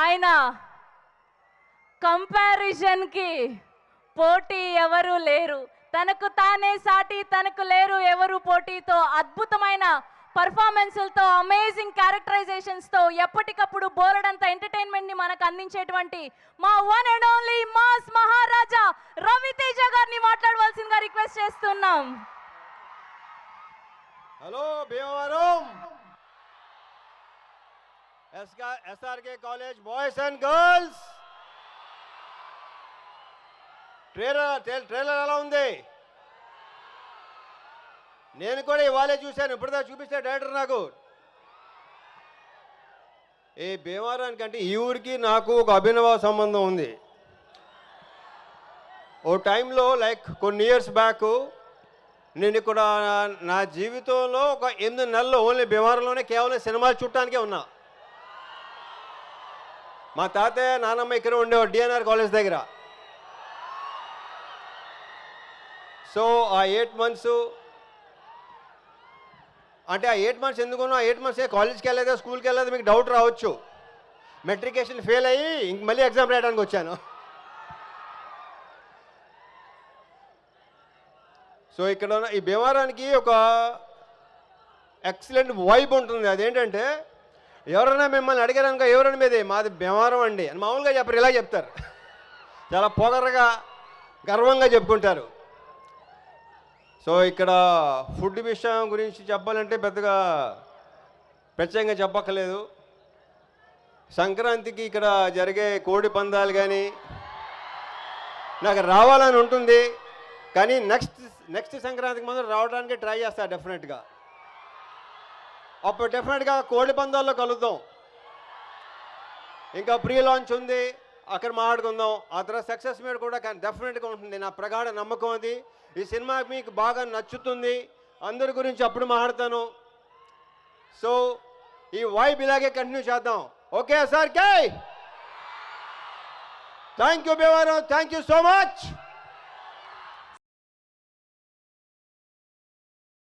ఆయన కంపారిజన్కి పోటీ ఎవరు లేరు, తనకు తానే సాటి తనకు లేరు ఎవరు పోటీతో అద్భుతమైన పర్ఫార్మెన్స్లతో అమేజింగ్ క్యారెక్టరైజేషన్స్తో ఎప్పటికప్పుడు బోలెడంత ఎంటర్టైన్మెంట్ని మనకు అందించేటువంటి మా వన్ అండ్ ఓన్లీ మాస్ మహారాజా రవితేజ గారిని మాట్లాడవలసిందిగా రిక్వెస్ట్ చేస్తున్నాం. Hello Bhimavaram SRK college boys and girls, trailer ఎలా ఉంది? నేను కూడా ఇవాళే చూశాను, ఇప్పుడుదా చూపిస్తే డైరెక్టర్ నాకు. ఈ భీమవరానికి అంటే ఈ ఊరికి నాకు ఒక అభినవ సంబంధం ఉంది. ఓ టైంలో లైక్ కొన్ని ఇయర్స్ బ్యాక్ నేను ఇక్కడ నా జీవితంలో ఒక 8 నెలలు ఓన్లీ భీమవరంలోనే కేవలం సినిమాలు చూడటానికే ఉన్నా. మా తాతయ్య నానమ్మ ఇక్కడ ఉండేవాడు డిఎన్ఆర్ కాలేజ్ దగ్గర. సో ఆ 8 మంత్స్ అంటే ఆ 8 మంత్స్ ఎందుకున్నా, ఆ 8 మంత్స్ కాలేజ్కి వెళ్ళలేదా స్కూల్కి వెళ్ళలేదా మీకు డౌట్ రావచ్చు. మెట్రికేషన్ ఫెయిల్ అయ్యి ఇంక మళ్ళీ ఎగ్జామ్ రాయడానికి వచ్చాను. సో ఇక్కడ ఈ భీమవరానికి ఒక ఎక్సలెంట్ వైబ్ ఉంటుంది. అదేంటంటే ఎవరైనా మిమ్మల్ని అడిగారనుకో ఎవరైనా మీది మాది భీమవరం అండి అని మామూలుగా చెప్పరు, ఇలా చెప్తారు. చాలా పొగరగా గర్వంగా చెప్పుకుంటారు. సో ఇక్కడ ఫుడ్ విషయం గురించి చెప్పాలంటే పెద్దగా ప్రత్యేకంగా చెప్పక్కర్లేదు. సంక్రాంతికి ఇక్కడ జరిగే కోడి పందాలు కానీ నాకు రావాలని ఉంటుంది, కానీ నెక్స్ట్ సంక్రాంతికి మాత్రం రావడానికి ట్రై చేస్తా డెఫినెట్గా. అప్పుడు డెఫినెట్గా కోడి పందాల్లో కలుద్దాం. ఇంకా ప్రీ లాంచ్ ఉంది, అక్కడ మాట్లాడుకుందాం. ఆ తర్వాత సక్సెస్ మీద కూడా డెఫినెట్గా ఉంటుంది, నా ప్రగాఢ నమ్మకం అది. ఈ సినిమా మీకు బాగా నచ్చుతుంది, అందరి గురించి అప్పుడు మాట్లాడతాను. సో ఈ వైబ్ ఇలాగే కంటిన్యూ చేద్దాం. Okay sir, thank you Bhimavaram, thank you so much.